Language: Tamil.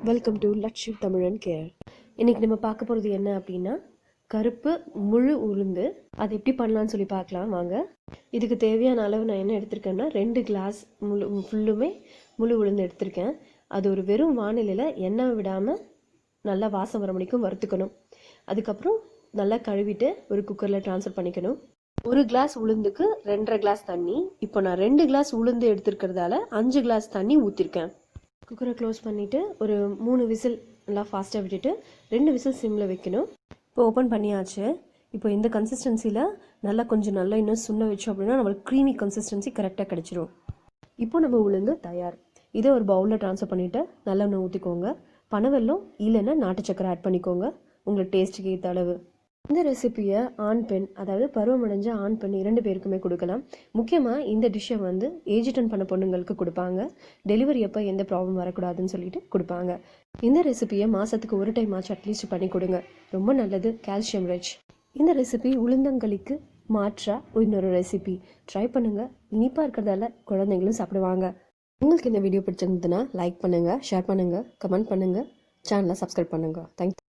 வெல்கம் டு லட்சுமி தமிழன் கேர். இன்றைக்கி நம்ம பார்க்க போகிறது என்ன அப்படின்னா கருப்பு முழு உளுந்து. அது எப்படி பண்ணலான்னு சொல்லி பார்க்கலாம் வாங்க. இதுக்கு தேவையான அளவு நான் என்ன எடுத்திருக்கேன்னா 2 கிளாஸ் ஃபுல்லுமே முழு உளுந்து எடுத்திருக்கேன். அது ஒரு வெறும் வானிலையில் எண்ணெய் விடாமல் நல்லா வாசம் வர முடிக்கும் வறுத்துக்கணும். அதுக்கப்புறம் நல்லா கழுவிட்டு ஒரு குக்கரில் ட்ரான்ஸ்ஃபர் பண்ணிக்கணும். 1 கிளாஸ் உளுந்துக்கு 2.5 கிளாஸ் தண்ணி. இப்போ நான் 2 கிளாஸ் உளுந்து எடுத்துருக்கிறதால 5 கிளாஸ் தண்ணி ஊற்றிருக்கேன். குக்கரை க்ளோஸ் பண்ணிவிட்டு ஒரு 3 விசில் நல்லா ஃபாஸ்ட்டாக விட்டுட்டு 2 விசில் சிம்மில் வைக்கணும். இப்போ ஓப்பன் பண்ணியாச்சு. இப்போ இந்த கன்சிஸ்டன்சியில் நல்லா இன்னும் சுண்ட வச்சோம் அப்படின்னா நம்மளுக்கு க்ரீமி கன்சிஸ்டன்சி கரெக்டாக கிடச்சிரும். இப்போ நம்ம உளுந்து தயார். இதை ஒரு பவுலில் ட்ரான்ஸ்ஃபர் பண்ணிவிட்டு நல்லெண்ணெய் ஊற்றிக்கோங்க. பனவெல்லம் இல்லைன்னா நாட்டு சக்கரை ஆட் பண்ணிக்கோங்க உங்களுக்கு டேஸ்ட்டுக்கு ஏற்ற அளவு. இந்த ரெசிப்பியை ஆண் பெண், அதாவது பருவமடைஞ்ச ஆண் பெண் 2 பேருக்குமே கொடுக்கலாம். முக்கியமாக இந்த டிஷ்ஷை ஏஜ் அட்டன் பண்ண பொண்ணுங்களுக்கு கொடுப்பாங்க. டெலிவரி அப்போ எந்த ப்ராப்ளம் வரக்கூடாதுன்னு சொல்லிட்டு கொடுப்பாங்க. இந்த ரெசிப்பியை மாதத்துக்கு ஒரு டைம் ஆச்சு அட்லீஸ்ட் பண்ணி கொடுங்க. ரொம்ப நல்லது, கால்சியம் ரிச். இந்த ரெசிபி உளுந்தங்களிக்கு மாற்றா இன்னொரு ரெசிபி. ட்ரை பண்ணுங்கள். இனிப்பாக இருக்கிறதால குழந்தைங்களும் சாப்பிடுவாங்க. உங்களுக்கு இந்த வீடியோ பிடிச்சிருந்ததுன்னா லைக் பண்ணுங்கள், ஷேர் பண்ணுங்கள், கமெண்ட் பண்ணுங்கள், சேனலை சப்ஸ்கிரைப் பண்ணுங்கள். தேங்க்யூ.